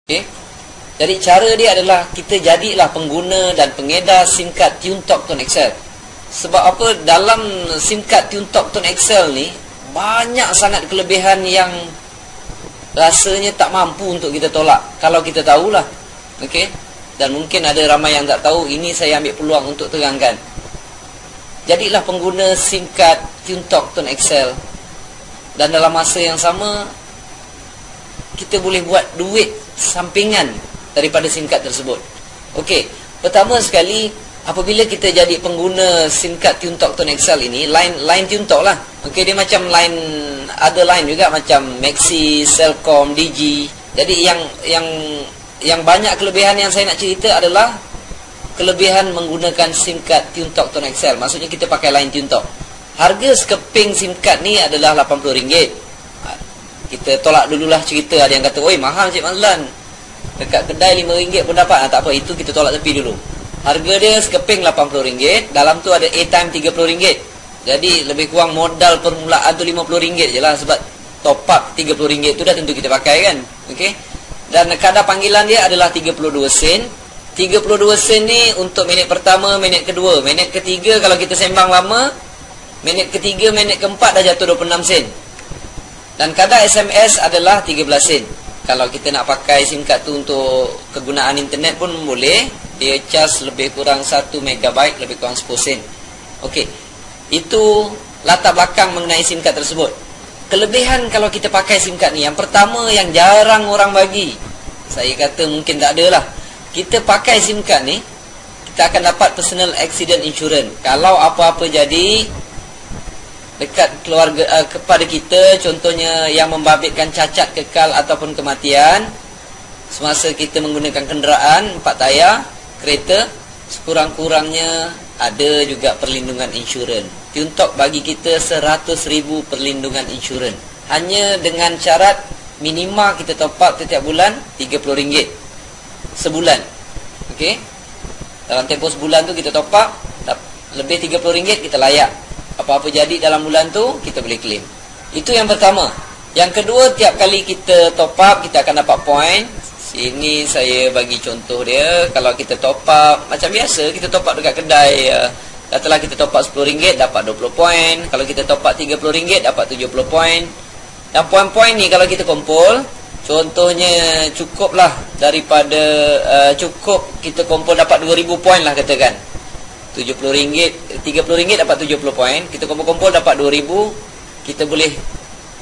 Okay. Jadi cara dia adalah kita jadilah pengguna dan pengedar SIM card TuneTalk Tone XL. Sebab apa? Dalam SIM card TuneTalk Tone XL ni banyak sangat kelebihan yang rasanya tak mampu untuk kita tolak kalau kita tahulah. Okey. Dan mungkin ada ramai yang tak tahu. Ini saya ambil peluang untuk terangkan. Jadilah pengguna SIM card TuneTalk Tone XL, dan dalam masa yang sama kita boleh buat duit sampingan daripada SIM card tersebut. Okey, pertama sekali apabila kita jadi pengguna SIM card TuneTalk Tone XL ini, line TuneTalk lah. Okey, dia macam line, ada line juga macam Maxis, Celcom, Digi. Jadi yang banyak kelebihan yang saya nak cerita adalah kelebihan menggunakan SIM card TuneTalk Tone XL. Maksudnya kita pakai line TuneTalk. Harga sekeping SIM card ni adalah RM80. Kita tolak dululah cerita. Ada yang kata, oi mahal Cik Mazlan, dekat kedai RM5 pun dapat. Tak apa, itu kita tolak tepi dulu. Harga dia sekeping RM80. Dalam tu ada airtime RM30. Jadi lebih kurang modal permulaan tu RM50 je lah. Sebab top up RM30 tu dah tentu kita pakai kan. Okay? Dan kadar panggilan dia adalah 32 sen. 32 sen ni untuk minit pertama, minit kedua. Minit ketiga kalau kita sembang lama, minit ketiga, minit keempat dah jatuh 26 sen. Dan kadar SMS adalah 13 sen. Kalau kita nak pakai SIM card tu untuk kegunaan internet pun boleh. Dia charge lebih kurang 1 MB, lebih kurang 10 sen. Okey, itu latar belakang mengenai SIM card tersebut. Kelebihan kalau kita pakai SIM card ni, yang pertama yang jarang orang bagi, saya kata mungkin tak ada lah. Kita pakai SIM card ni, kita akan dapat personal accident insurance. Kalau apa-apa jadi dekat keluarga, kepada kita, contohnya yang membabitkan cacat kekal ataupun kematian semasa kita menggunakan kenderaan 4 tayar, kereta, sekurang-kurangnya ada juga perlindungan insurans. TuneTalk bagi kita 100,000 perlindungan insurans. Hanya dengan syarat minima kita top up setiap bulan RM30 sebulan. Okey. Dalam tempoh sebulan tu kita top up, lebih RM30 kita layak. Apa-apa jadi dalam bulan tu kita boleh claim. Itu yang pertama. Yang kedua, tiap kali kita top up kita akan dapat point. Sini saya bagi contoh dia. Kalau kita top up macam biasa, kita top up dekat kedai, katalah kita top up RM10 dapat 20 point. Kalau kita top up RM30 dapat 70 point. Dan poin-poin ni kalau kita kumpul, contohnya cukuplah daripada cukup kita kumpul dapat 2000 point lah katakan. RM70, RM30 dapat 70 poin. Kita kumpul-kumpul dapat 2000. Kita boleh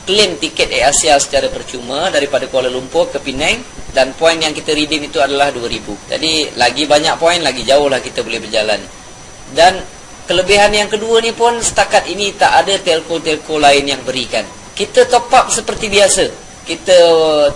claim tiket Air Asia secara percuma daripada Kuala Lumpur ke Penang. Dan poin yang kita redeem itu adalah 2000. Jadi lagi banyak poin, lagi jauh lah kita boleh berjalan. Dan kelebihan yang kedua ni pun setakat ini tak ada telco-telco lain yang berikan. Kita top up seperti biasa. Kita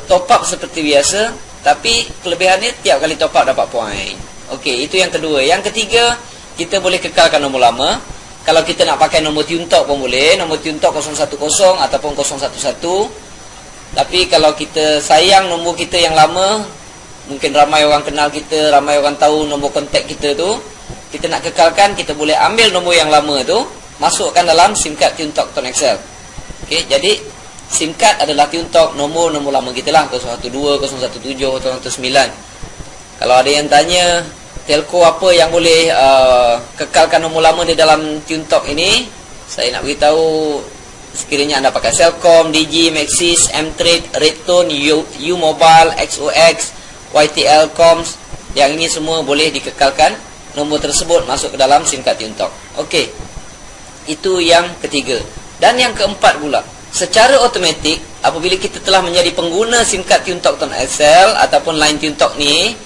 top up seperti biasa, tapi kelebihannya tiap kali top up dapat poin. Okey, itu yang kedua. Yang ketiga, kita boleh kekalkan nombor lama. Kalau kita nak pakai nombor TuneTalk pun boleh. Nombor TuneTalk 010 ataupun 011. Tapi kalau kita sayang nombor kita yang lama, mungkin ramai orang kenal kita, ramai orang tahu nombor kontak kita tu, kita nak kekalkan, kita boleh ambil nombor yang lama tu, masukkan dalam SIM card TuneTalk Tone XL. Okey, jadi SIM card adalah TuneTalk, nombor lama kita lah, 012, 017, 019. Kalau ada yang tanya telco apa yang boleh kekalkan nombor lama di dalam TuneTalk ini, saya nak beritahu, sekiranya anda pakai Celcom, Digi, Maxis, M-Trade, Redtone, U-Mobile, XOX, YTL Coms, yang ini semua boleh dikekalkan nombor tersebut masuk ke dalam SIM card TuneTalk. Okey, itu yang ketiga. Dan yang keempat pula, secara automatik apabila kita telah menjadi pengguna SIM card TuneTalk Tone XL ataupun line TuneTalk ni,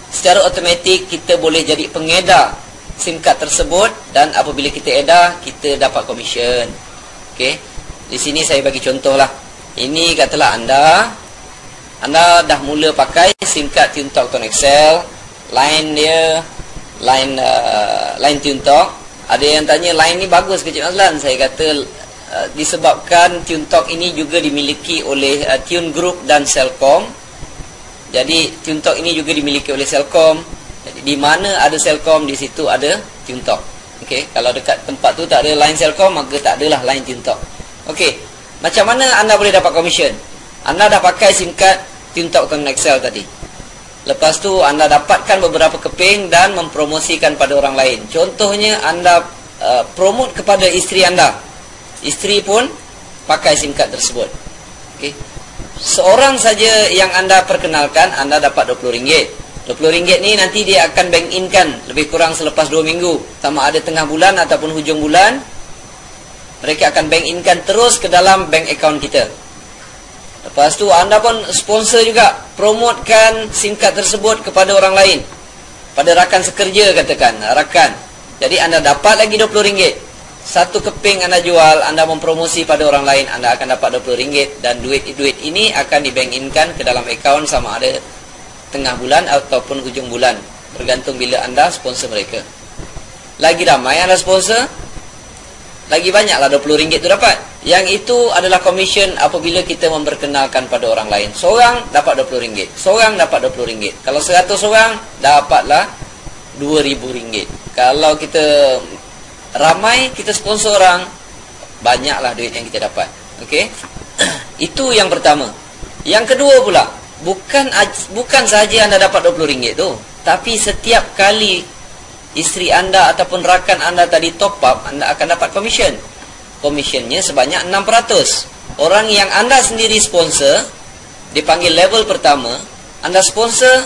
secara automatik kita boleh jadi pengedar SIM card tersebut. Dan apabila kita edar, kita dapat komisen. Okey, di sini saya bagi contoh lah. Ini katalah anda dah mula pakai SIM card TuneTalk Tone XL, line dia line TuneTalk. Ada yang tanya, line ni bagus ke Cik Mazlan? Saya kata disebabkan TuneTalk ini juga dimiliki oleh Tune Group dan Celcom. Jadi TuneTalk ini juga dimiliki oleh Celcom. Jadi di mana ada Celcom, di situ ada TuneTalk. Okey, kalau dekat tempat tu tak ada line Celcom, maka tak adalah line TuneTalk. Okey, macam mana anda boleh dapat komisen? Anda dah pakai SIM card TuneTalk Tone XL tadi. Lepas tu anda dapatkan beberapa keping dan mempromosikan pada orang lain. Contohnya anda promote kepada isteri anda. Isteri pun pakai SIM card tersebut. Okey. Seorang saja yang anda perkenalkan, anda dapat RM20. RM20 ni nanti dia akan bank in-kan lebih kurang selepas 2 minggu. Sama ada tengah bulan ataupun hujung bulan, mereka akan bank in-kan terus ke dalam bank account kita. Lepas tu anda pun sponsor juga, promotekan SIM card tersebut kepada orang lain, pada rakan sekerja katakan, rakan. Jadi anda dapat lagi RM20. Satu keping anda jual, anda mempromosi pada orang lain, anda akan dapat RM20. Dan duit ini akan di-bank in-kan ke dalam akaun sama ada tengah bulan ataupun hujung bulan, bergantung bila anda sponsor mereka. Lagi ramai anda sponsor, lagi banyaklah RM20 tu dapat. Yang itu adalah komisen apabila kita memperkenalkan pada orang lain. Seorang dapat RM20, seorang dapat RM20. Kalau 100 orang, dapatlah RM2,000. Kalau kita ramai, kita sponsor orang, banyaklah duit yang kita dapat. Okey. Itu yang pertama. Yang kedua pula, bukan sahaja anda dapat RM20 tu, tapi setiap kali isteri anda ataupun rakan anda tadi top up, anda akan dapat komisen. Komisionnya sebanyak 6%. Orang yang anda sendiri sponsor, dipanggil level pertama, anda sponsor,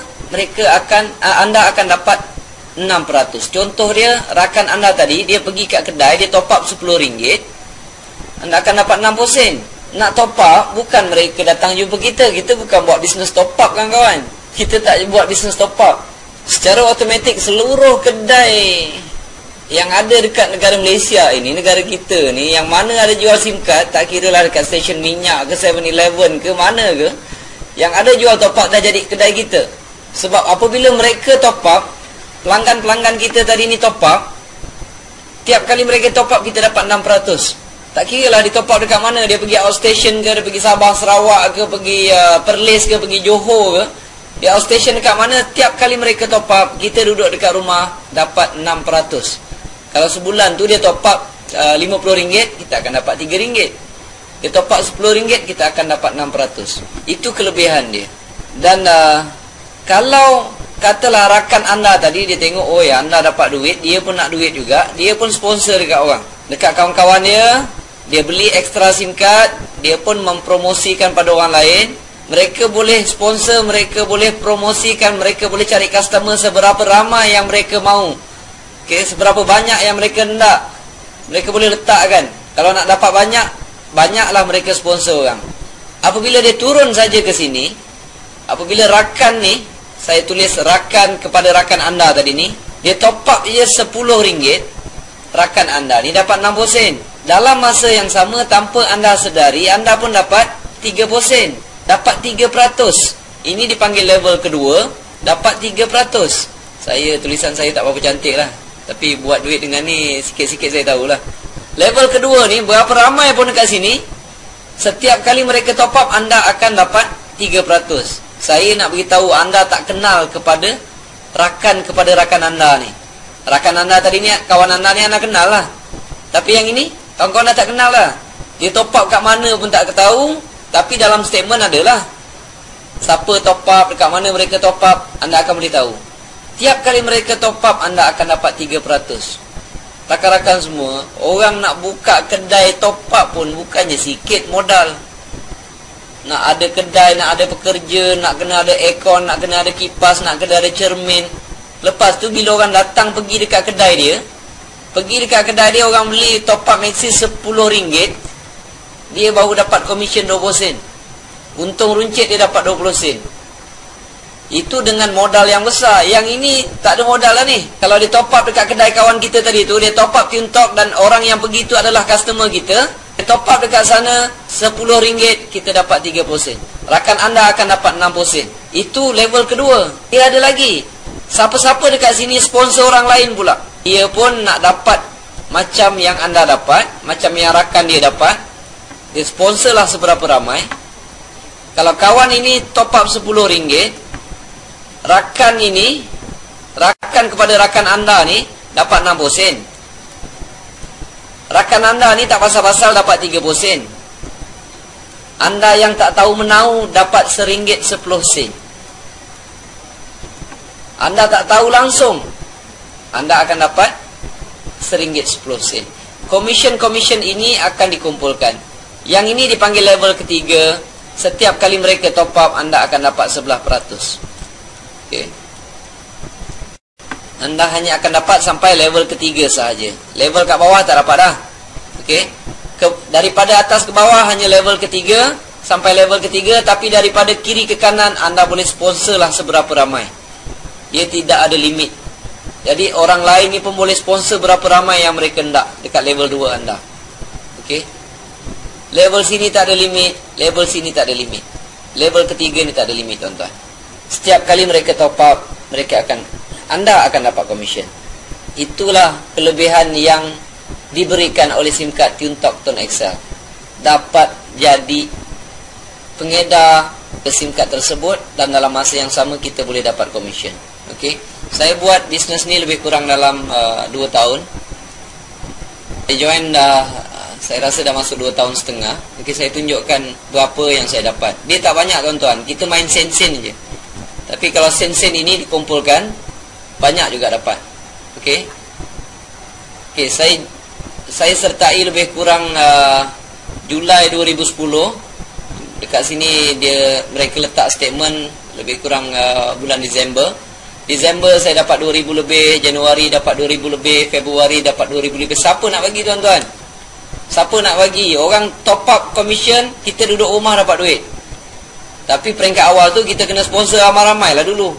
anda akan dapat 6%. Contoh dia, rakan anda tadi, dia pergi kat kedai, dia top up RM10, anda akan dapat 6%. Nak top up, bukan mereka datang jumpa kita. Kita bukan buat bisnes top up, kawan-kawan. Kita tak buat bisnes top up. Secara automatik, seluruh kedai yang ada dekat negara Malaysia ini, negara kita ni, yang mana ada jual SIM card, tak kira lah dekat stesen minyak ke 7-Eleven ke mana ke, yang ada jual top up dah jadi kedai kita. Sebab apabila mereka top up, pelanggan-pelanggan kita tadi ni top up, tiap kali mereka top up, kita dapat 6%. Tak kira lah dia top up dekat mana, dia pergi outstation ke, dia pergi Sabah, Sarawak ke, pergi Perlis ke, pergi Johor ke, dia outstation dekat mana, tiap kali mereka top up, kita duduk dekat rumah dapat 6%. Kalau sebulan tu dia top up RM50, kita akan dapat RM3. Dia top up RM10, kita akan dapat 6%. Itu kelebihan dia. Dan kalau katalah rakan anda tadi, dia tengok, oh ya, anda dapat duit, dia pun nak duit juga, dia pun sponsor dekat orang, dekat kawan-kawan dia beli ekstra SIM card, dia pun mempromosikan pada orang lain. Mereka boleh sponsor, mereka boleh promosikan, mereka boleh cari customer seberapa ramai yang mereka mahu. Okay, seberapa banyak yang mereka hendak, mereka boleh letakkan. Kalau nak dapat banyak, banyaklah mereka sponsor orang. Apabila dia turun saja ke sini, apabila rakan ni, saya tulis rakan kepada rakan anda tadi ni, dia top up je RM10, rakan anda ni dapat 6%. Dalam masa yang sama, tanpa anda sedari, anda pun dapat 3%. Dapat 3%. Ini dipanggil level kedua, dapat 3%. Tulisan saya tak berapa cantik lah, tapi buat duit dengan ni sikit-sikit saya tahulah. Level kedua ni, berapa ramai pun dekat sini, setiap kali mereka top up, anda akan dapat 3%. Saya nak beritahu anda tak kenal kepada rakan anda ni. Rakan anda tadi ni, kawan anda ni anda kenal lah. Tapi yang ini, kawan-kawan anda tak kenal lah. Dia top up kat mana pun tak tahu, tapi dalam statement adalah siapa top up, dekat mana mereka top up, anda akan boleh tahu. Tiap kali mereka top up, anda akan dapat 3%. Rakan-rakan semua, orang nak buka kedai top up pun bukannya sikit modal. Nak ada kedai, nak ada pekerja, nak kena ada aircon, nak kena ada kipas, nak kena ada cermin. Lepas tu bila orang datang pergi dekat kedai dia, orang beli top up maxi RM10, dia baru dapat komisen 20 sen. Untung runcit dia dapat 20 sen. Itu dengan modal yang besar. Yang ini tak ada modal lah ni. Kalau dia top up dekat kedai kawan kita tadi tu, dia top up TuneTalk dan orang yang pergi tu adalah customer kita, dia top up dekat sana RM10, kita dapat 3%. Rakan anda akan dapat 6%. Itu level kedua. Dia ada lagi, siapa-siapa dekat sini sponsor orang lain pula, dia pun nak dapat macam yang anda dapat, macam yang rakan dia dapat. Dia sponsor lah seberapa ramai. Kalau kawan ini top up RM10, rakan kepada rakan anda ni dapat 60 sen. Rakan anda ni tak pasal-pasal dapat 30 sen. Anda yang tak tahu menau dapat RM1.10. Anda tak tahu langsung, Anda akan dapat RM1.10. Komisen ini akan dikumpulkan. Yang ini dipanggil level ketiga. Setiap kali mereka top up, Anda akan dapat 11%. Okey. Anda hanya akan dapat sampai level ketiga sahaja. Level kat bawah tak dapat dah. Okey. Daripada atas ke bawah hanya level ketiga, sampai level ketiga. Tapi daripada kiri ke kanan, Anda boleh sponsor lah seberapa ramai. Dia tidak ada limit. Jadi orang lain ni pun boleh sponsor berapa ramai yang mereka hendak dekat level 2 anda. Okey. Level sini tak ada limit, level sini tak ada limit. Level ketiga ni tak ada limit, tuan-tuan. Setiap kali mereka top up, anda akan dapat komisen. Itulah kelebihan yang diberikan oleh SIM card TuneTalk Tone XL. Dapat jadi pengedar ke SIM card tersebut, dan dalam masa yang sama kita boleh dapat komisen. Okey. Saya buat bisnes ni lebih kurang dalam 2 tahun. Saya join saya rasa dah masuk 2 tahun setengah. Okey, saya tunjukkan berapa yang saya dapat. Dia tak banyak, tuan-tuan. Kita main sen-sen je. Tapi kalau sen-sen ini dikumpulkan, banyak juga dapat. Okey. Okey, saya sertai lebih kurang Julai 2010. Dekat sini mereka letak statement lebih kurang bulan Disember. Disember saya dapat 2,000 lebih, Januari dapat 2,000 lebih, Februari dapat 2,000 lebih. Siapa nak bagi, tuan-tuan? Siapa nak bagi? Orang top up commission, kita duduk rumah dapat duit. Tapi peringkat awal tu kita kena sponsor ramai-ramai lah dulu.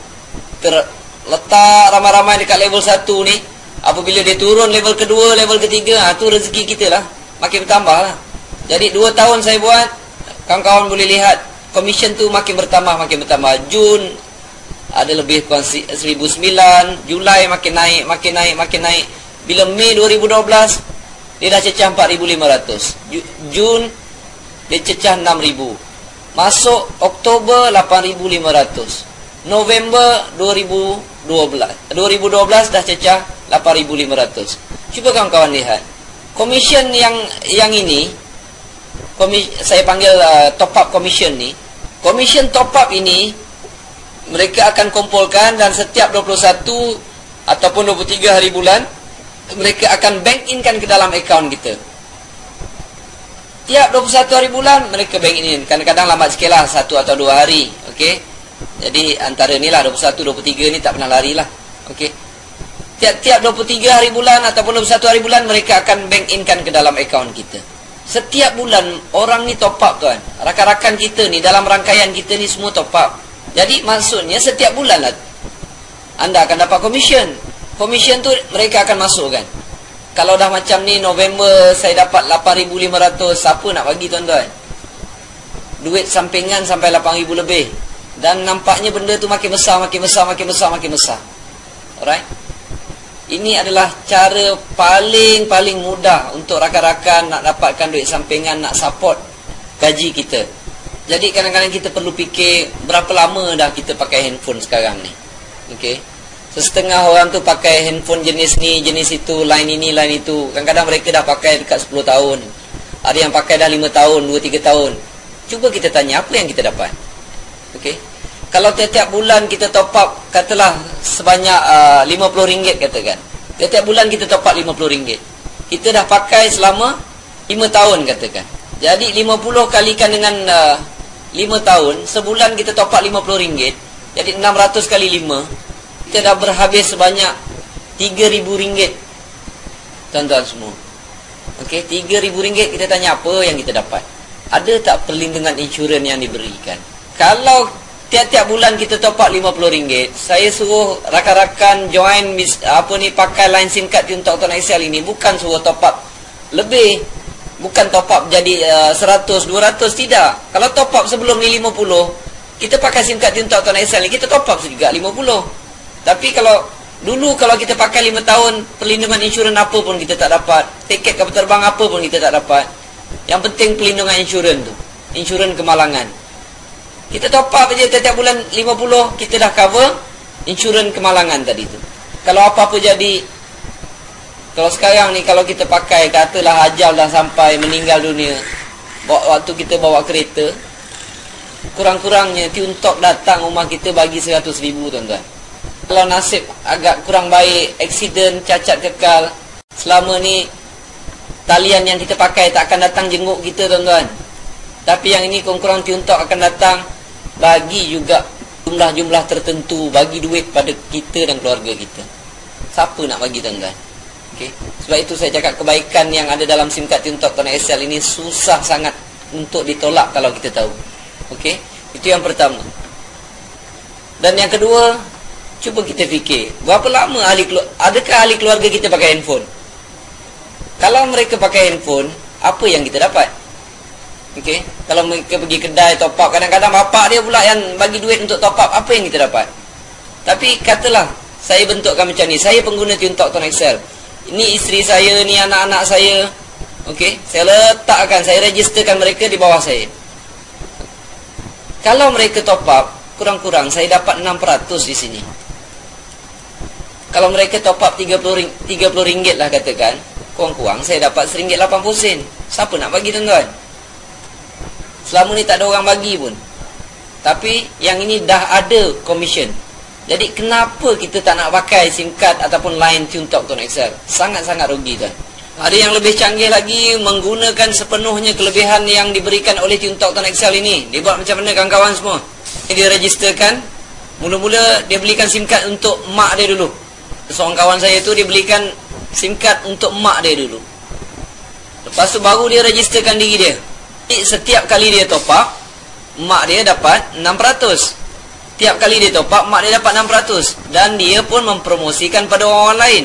Letak ramai-ramai dekat level 1 ni. Apabila dia turun level kedua, level ketiga, tu rezeki kita lah. Makin bertambah lah. Jadi 2 tahun saya buat, kawan-kawan boleh lihat commission tu makin bertambah, makin bertambah. Jun ada lebih kurang 1,009, Julai makin naik. Bila Mei 2012 dia dah cecah 4,500. Jun dia cecah 6,000. Masuk Oktober 8,500. November 2012 dah cecah 8,500. Cuba kawan-kawan lihat. Komisen yang ini, saya panggil top up commission ni. Komisen top up ini mereka akan kumpulkan, dan setiap 21 ataupun 23 hari bulan mereka akan bank inkan ke dalam akaun kita. Tiap 21 hari bulan mereka bank in. Kadang-kadang lambat sikit lah, 1 atau 2 hari. Okey. Jadi antara ni lah 21, 23 ni tak pernah lari lah. Okey. Tiap-tiap 23 hari bulan ataupun 21 hari bulan mereka akan bank inkan ke dalam akaun kita. Setiap bulan orang ni top up, tuan. Rakan-rakan kita ni dalam rangkaian kita ni semua top up. Jadi maksudnya setiap bulan lah anda akan dapat komisen. Komisen tu mereka akan masukkan. Kalau dah macam ni, November saya dapat 8,500. Siapa nak bagi, tuan-tuan? Duit sampingan sampai 8,000 lebih. Dan nampaknya benda tu makin besar. Alright. Ini adalah cara paling mudah untuk rakan-rakan nak dapatkan duit sampingan, nak support gaji kita. Jadi kadang-kadang kita perlu fikir berapa lama dah kita pakai handphone sekarang ni. Okey. Setengah orang tu pakai handphone jenis ni, jenis itu, line ini, line itu. Kadang-kadang mereka dah pakai dekat 10 tahun. Ada yang pakai dah 5 tahun, 2-3 tahun. Cuba kita tanya apa yang kita dapat. Okey. Kalau tiap-tiap bulan kita top up, katalah sebanyak RM50 katakan. Tiap-tiap bulan kita top up RM50. Kita dah pakai selama 5 tahun katakan. Jadi 50 kalikan dengan 5 tahun, sebulan kita top up RM50. Jadi 600 kali 5, kita dah berhabis sebanyak RM3,000. Tuan-tuan semua. Okey, RM3,000 kita tanya apa yang kita dapat. Ada tak perlindungan insurans yang diberikan? Kalau tiap-tiap bulan kita top up RM50, saya suruh rakan-rakan join pakai line SIM card TuneTalk Tone XL ini, bukan suruh top up lebih. Bukan top up jadi 100, 200, tidak. Kalau top up sebelum ni 50, kita pakai SIM card TuneTalk Tone XL ni, kita top up juga 50. Tapi kalau kita pakai 5 tahun, perlindungan insurans apa pun kita tak dapat. Tiket kapal terbang apa pun kita tak dapat. Yang penting perlindungan insurans tu. Insurans kemalangan. Kita top up je tiap bulan 50, kita dah cover insurans kemalangan tadi tu. Kalau apa-apa jadi, kalau sekarang ni kalau kita pakai, katalah ajal dah sampai, meninggal dunia, waktu kita bawa kereta, kurang-kurangnya TuneTalk datang rumah kita bagi 100,000, tuan-tuan. Kalau nasib agak kurang baik, aksiden, cacat kekal, selama ni talian yang kita pakai tak akan datang jenguk kita tuan-tuan. Tapi yang ini kurang tiuntok akan datang, bagi juga jumlah-jumlah tertentu, bagi duit pada kita dan keluarga kita. Siapa nak bagi tuan-tuan? Okay. Sebab itu saya cakap kebaikan yang ada dalam SIM card tiuntok Connect XL ini susah sangat untuk ditolak kalau kita tahu. Okey, itu yang pertama. Dan yang kedua, cuba kita fikir, berapa lama adakah ahli keluarga kita pakai handphone? Kalau mereka pakai handphone, apa yang kita dapat? Okey, kalau mereka pergi kedai top up, kadang-kadang bapak dia pula yang bagi duit untuk top up, apa yang kita dapat? Tapi katalah saya bentukkan macam ni, saya pengguna tiuntok Connect XL. Ini isteri saya, ni anak-anak saya. Okey, saya letakkan, saya registerkan mereka di bawah saya. Kalau mereka top up, kurang-kurang saya dapat 6% di sini. Kalau mereka top up 30 ringgit lah katakan, kurang-kurang saya dapat RM1.80. Siapa nak bagi tuan-tuan? Selama ni tak ada orang bagi pun. Tapi yang ini dah ada commission. Jadi kenapa kita tak nak pakai SIM card ataupun line tiuntok Connect XL? Sangat-sangat rugi tuan. Ada yang lebih canggih lagi, menggunakan sepenuhnya kelebihan yang diberikan oleh tiuntok Connect XL ini. Dia buat macam mana kawan-kawan semua? Dia registerkan, mula-mula dia belikan SIM card untuk mak dia dulu. Seorang kawan saya tu dia belikan SIM card untuk mak dia dulu. Lepas tu baru dia registerkan diri dia. Jadi setiap kali dia top up, mak dia dapat 6%. Tiap kali dia top up, mak dia dapat 6%. Dan dia pun mempromosikan pada orang lain,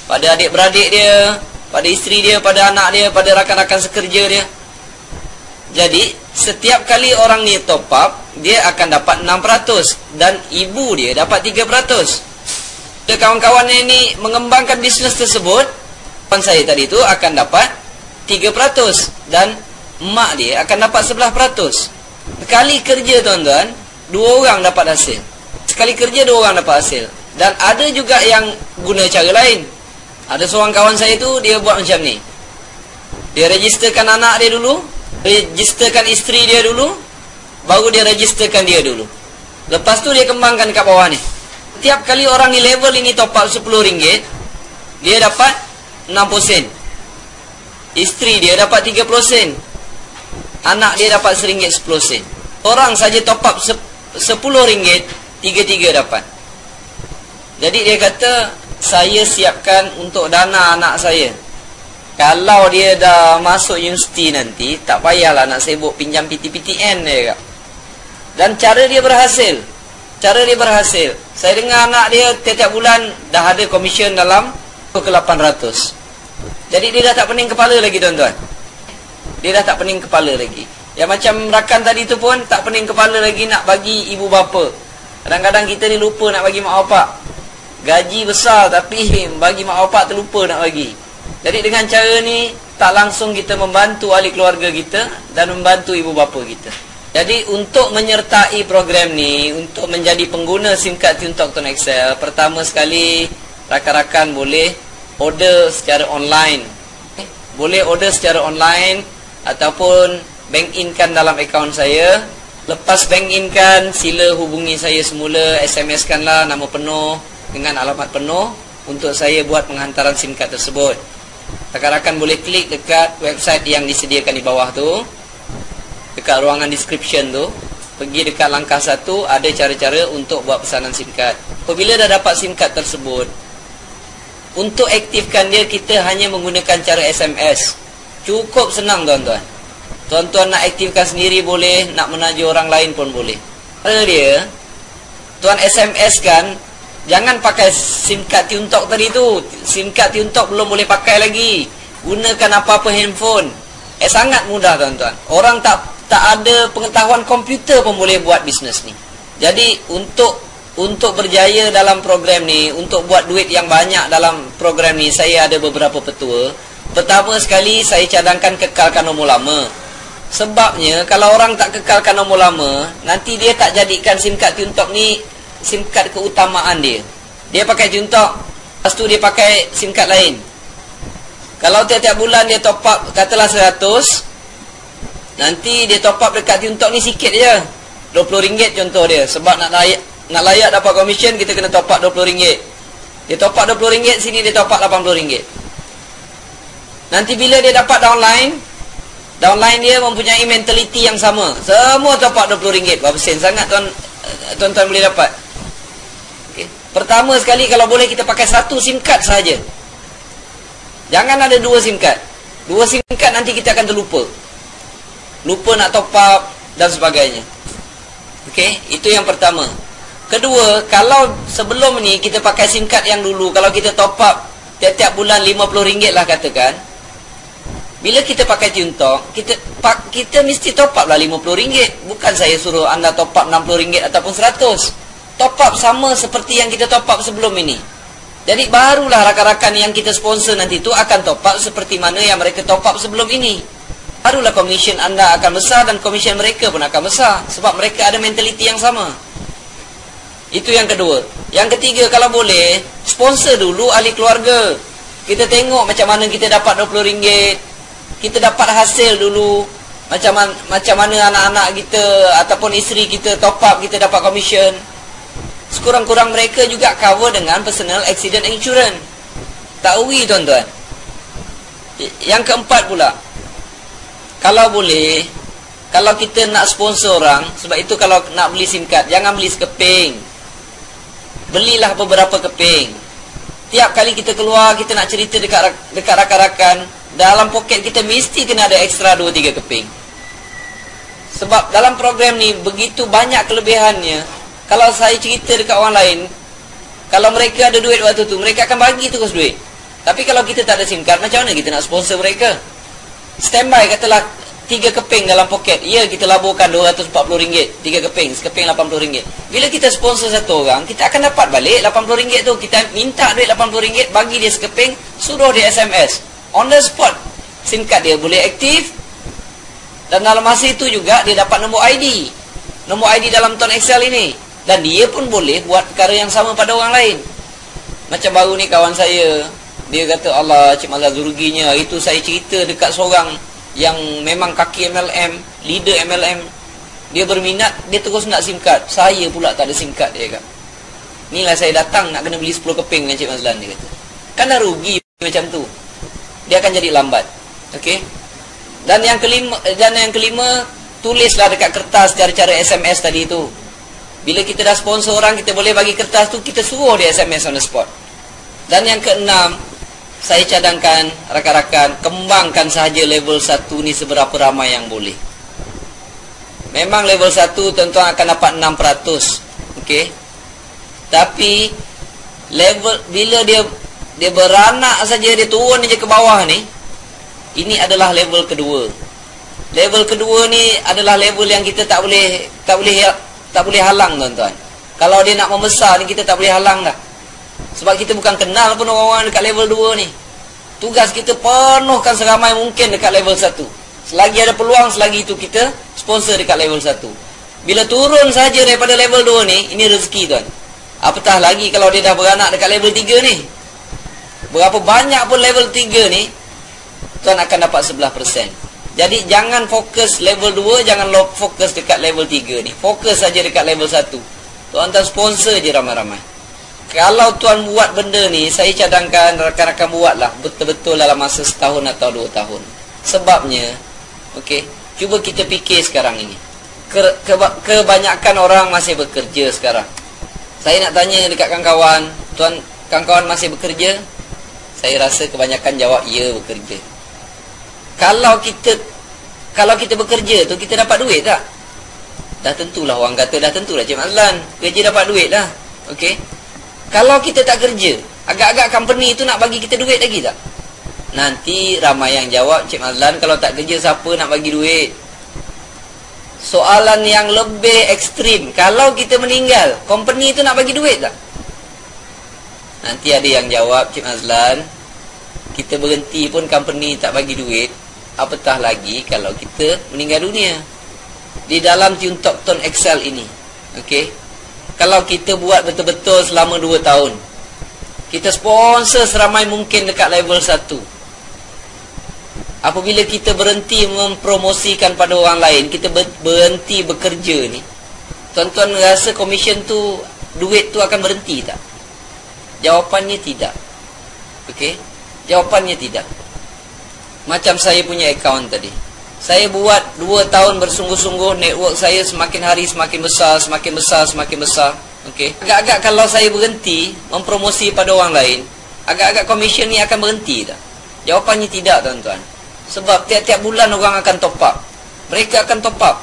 pada adik-beradik dia, pada isteri dia, pada anak dia, pada rakan-rakan sekerja dia. Jadi setiap kali orang ni top up, dia akan dapat 6%. Dan ibu dia dapat 3%. Dan kawan-kawan ini mengembangkan bisnes tersebut, kawan saya tadi tu akan dapat 3%. Dan mak dia akan dapat 11%. Sekali kerja tuan-tuan, 2 orang dapat hasil. Sekali kerja 2 orang dapat hasil. Dan ada juga yang guna cara lain. Ada seorang kawan saya tu, dia buat macam ni. Dia registerkan anak dia dulu, registerkan isteri dia dulu, baru dia registerkan dia dulu. Lepas tu dia kembangkan kat bawah ni. Tiap kali orang ni level ini top up RM10, dia dapat 60 sen. Isteri dia dapat 30 sen. Anak dia dapat RM1.10. Orang saja top up RM10, 3 dapat. Jadi dia kata, saya siapkan untuk dana anak saya. Kalau dia dah masuk universiti nanti, tak payahlah nak sibuk pinjam PTPTN dia. Dan cara dia berhasil. Saya dengar anak dia tiap-tiap bulan dah ada komisen dalam ke 800. Jadi dia dah tak pening kepala lagi tuan-tuan. Yang macam rakan tadi tu pun tak pening kepala lagi nak bagi ibu bapa. Kadang-kadang kita ni lupa nak bagi mak bapak. Gaji besar tapi bagi mak bapak terlupa nak bagi. Jadi dengan cara ni tak langsung kita membantu ahli keluarga kita dan membantu ibu bapa kita. Jadi untuk menyertai program ni, untuk menjadi pengguna SIM card tiuntok Connect XL, pertama sekali rakan-rakan boleh order secara online. Boleh order secara online ataupun bank in-kan dalam akaun saya. Lepas bank in-kan, sila hubungi saya semula, SMS-kanlah nama penuh dengan alamat penuh untuk saya buat penghantaran SIM card tersebut. Rakan-rakan boleh klik dekat website yang disediakan di bawah tu, dekat ruangan description tu. Pergi dekat langkah 1, ada cara-cara untuk buat pesanan SIM card. Apabila dah dapat SIM card tersebut, untuk aktifkan dia, kita hanya menggunakan cara SMS. Cukup senang tuan-tuan. Tuan-tuan nak aktifkan sendiri boleh, nak menaja orang lain pun boleh. Cara dia, tuan SMS kan, jangan pakai SIM card tiuntok tadi tu. SIM card tiuntok belum boleh pakai lagi. Gunakan apa-apa handphone. Sangat mudah tuan-tuan. Orang tak ada pengetahuan komputer pun boleh buat bisnes ni. Jadi untuk berjaya dalam program ni, untuk buat duit yang banyak dalam program ni, saya ada beberapa petua. Pertama sekali, saya cadangkan kekalkan nombor lama. Sebabnya kalau orang tak kekalkan nombor lama, nanti dia tak jadikan SIM card tiuntok ni SIM card keutamaan dia. Dia pakai tiuntok, lepas tu dia pakai SIM card lain. Kalau tiap-tiap bulan dia top up katalah 100, nanti dia top up dekat tiuntok ni sikit je, RM20 contoh dia. Sebab nak layak dapat komisen, kita kena top up RM20. Dia top up RM20, sini dia top up RM80. Nanti bila dia dapat downline dia mempunyai mentality yang sama. Semua top up RM20. Berapa sen sangat tuan-tuan boleh dapat? Okay. Pertama sekali, kalau boleh kita pakai satu SIM card sahaja. Jangan ada dua SIM card. Dua SIM card nanti kita akan terlupa. Lupa nak top up dan sebagainya. Okey, itu yang pertama. Kedua, kalau sebelum ni kita pakai SIM card yang dulu, kalau kita top up tiap-tiap bulan RM50 lah katakan. Bila kita pakai TuneTalk, kita mesti top up lah RM50. Bukan saya suruh anda top up RM60 ataupun RM100. Top up sama seperti yang kita top up sebelum ini. Jadi barulah rakan-rakan yang kita sponsor nanti tu akan top up seperti mana yang mereka top up sebelum ini. Barulah komisen anda akan besar dan komisen mereka pun akan besar. Sebab mereka ada mentaliti yang sama. Itu yang kedua. Yang ketiga, kalau boleh, sponsor dulu ahli keluarga. Kita tengok macam mana kita dapat RM20. Kita dapat hasil dulu. Macam mana anak-anak kita ataupun isteri kita top up, kita dapat komisen. Sekurang-kurang mereka juga cover dengan personal accident insurance. Tahui tuan-tuan. Yang keempat pula, kalau boleh, kalau kita nak sponsor orang, sebab itu kalau nak beli SIM card, jangan beli sekeping. Belilah beberapa keping. Tiap kali kita keluar, kita nak cerita dekat rakan-rakan, dalam poket kita mesti kena ada ekstra 2-3 keping. Sebab dalam program ni begitu banyak kelebihannya. Kalau saya cerita dekat orang lain, kalau mereka ada duit waktu tu, mereka akan bagi terus duit. Tapi kalau kita tak ada SIM card, macam mana kita nak sponsor mereka? Standby katalah 3 keping dalam poket. Ya, kita laburkan RM240. 3 keping, sekeping RM80. Bila kita sponsor satu orang, kita akan dapat balik RM80 tu. Kita minta duit RM80, bagi dia sekeping, suruh dia SMS. On the spot, SIM card dia boleh aktif. Dan dalam masa itu juga, dia dapat nombor ID. Nombor ID dalam Tone Excel ini. Dan dia pun boleh buat perkara yang sama pada orang lain. Macam baru ni kawan saya, dia kata, Allah, Cik Mazlan ruginya. Itu saya cerita dekat seorang yang memang kaki MLM, leader MLM. Dia berminat, dia terus nak SIM card. Saya pula tak ada SIM card, dia kata. Inilah saya datang nak kena beli 10 keping dengan Cik Mazlan, dia kata. Kan dah rugi macam tu. Dia akan jadi lambat. Okey. Dan yang kelima, tulislah dekat kertas cara-cara SMS tadi tu. Bila kita dah sponsor orang, kita boleh bagi kertas tu, kita suruh dia SMS on the spot. Dan yang keenam, saya cadangkan rakan-rakan, kembangkan sahaja level 1 ni seberapa ramai yang boleh. Memang level 1 tuan-tuan akan dapat 6%. Okey. Tapi level bila dia beranak saja, dia turun je ke bawah ni, ini adalah level kedua. Level kedua ni adalah level yang kita tak boleh halang tuan-tuan. Kalau dia nak membesar ni, kita tak boleh halang dah. Sebab kita bukan kenal pun orang-orang dekat level 2 ni. Tugas kita penuhkan seramai mungkin dekat level 1. Selagi ada peluang, selagi itu kita sponsor dekat level 1. Bila turun saja daripada level 2 ni, ini rezeki tuan. Apatah lagi kalau dia dah beranak dekat level 3 ni. Berapa banyak pun level 3 ni, tuan akan dapat 11%. Jadi jangan fokus level 2, jangan fokus dekat level 3 ni. Fokus saja dekat level 1. Tuan-tuan sponsor je ramai-ramai. Kalau tuan buat benda ni, saya cadangkan rakan-rakan buatlah betul-betul dalam masa setahun atau 2 tahun. Sebabnya, okey, cuba kita fikir sekarang ini. Kebanyakan orang masih bekerja sekarang. Saya nak tanya dekat kawan-kawan, tuan, kawan-kawan masih bekerja? Saya rasa kebanyakan jawab, ya, bekerja. Kalau kita bekerja tu, kita dapat duit tak? Dah tentulah orang kata, dah tentulah Cik Mazlan, kerja dapat duit lah. Okey. Kalau kita tak kerja, agak-agak company tu nak bagi kita duit lagi tak? Nanti ramai yang jawab, Cik Mazlan, kalau tak kerja siapa nak bagi duit? Soalan yang lebih ekstrim, kalau kita meninggal, company tu nak bagi duit tak? Nanti ada yang jawab, Cik Mazlan, kita berhenti pun company tak bagi duit, apatah lagi kalau kita meninggal dunia. Di dalam TuneTalk Tone Excel ini, okey, kalau kita buat betul-betul selama 2 tahun, kita sponsor seramai mungkin dekat level 1. Apabila kita berhenti mempromosikan pada orang lain, kita berhenti bekerja ni, tuan-tuan rasa komisen tu duit tu akan berhenti tak? Jawapannya tidak. Okey? Jawapannya tidak. Macam saya punya akaun tadi. Saya buat 2 tahun bersungguh-sungguh, network saya semakin hari semakin besar, semakin besar, semakin besar. Okey. Agak-agak kalau saya berhenti mempromosi pada orang lain, agak-agak komisen ni akan berhenti tak? Jawapannya tidak, tuan-tuan. Sebab tiap-tiap bulan orang akan top up. Mereka akan top up.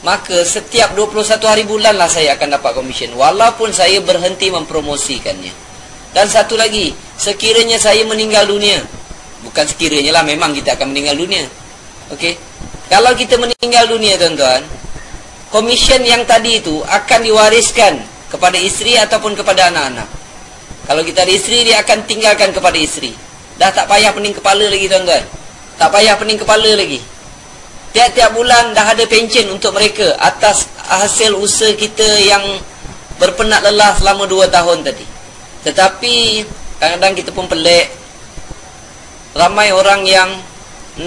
Maka setiap 21 hari bulan lah saya akan dapat komisen, walaupun saya berhenti mempromosikannya. Dan satu lagi, sekiranya saya meninggal dunia, bukan sekiranya lah, memang kita akan meninggal dunia. Okey. Kalau kita meninggal dunia, tuan-tuan, komisen yang tadi itu akan diwariskan kepada isteri ataupun kepada anak-anak. Kalau kita ada isteri, dia akan tinggalkan kepada isteri. Dah tak payah pening kepala lagi, tuan-tuan. Tak payah pening kepala lagi. Tiap-tiap bulan dah ada pencen untuk mereka atas hasil usaha kita yang berpenat lelah selama 2 tahun tadi. Tetapi kadang-kadang kita pun pelik. Ramai orang yang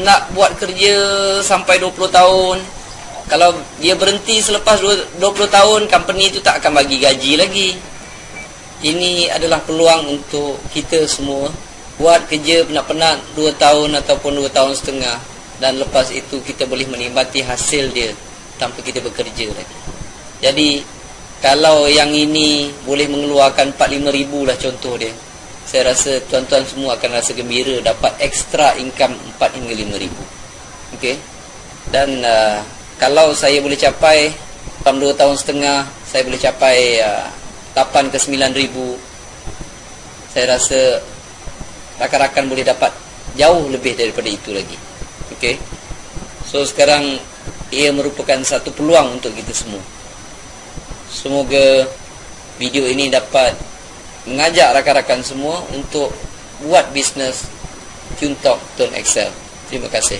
nak buat kerja sampai 20 tahun. Kalau dia berhenti selepas 20 tahun, company itu tak akan bagi gaji lagi. Ini adalah peluang untuk kita semua buat kerja penat-penat 2 tahun ataupun 2 tahun setengah, dan lepas itu kita boleh menikmati hasil dia tanpa kita bekerja lagi. Jadi kalau yang ini boleh mengeluarkan 4-5 ribu lah contoh dia, saya rasa tuan-tuan semua akan rasa gembira dapat extra income 4 hingga 5 ribu. Okey. Dan kalau saya boleh capai dalam 2 tahun setengah, saya boleh capai 8 ke 9 ribu, saya rasa rakan-rakan boleh dapat jauh lebih daripada itu lagi. Okey. So sekarang ia merupakan satu peluang untuk kita semua. Semoga video ini dapat mengajak rakan-rakan semua untuk buat bisnes TuneTalk Tone Excel. Terima kasih.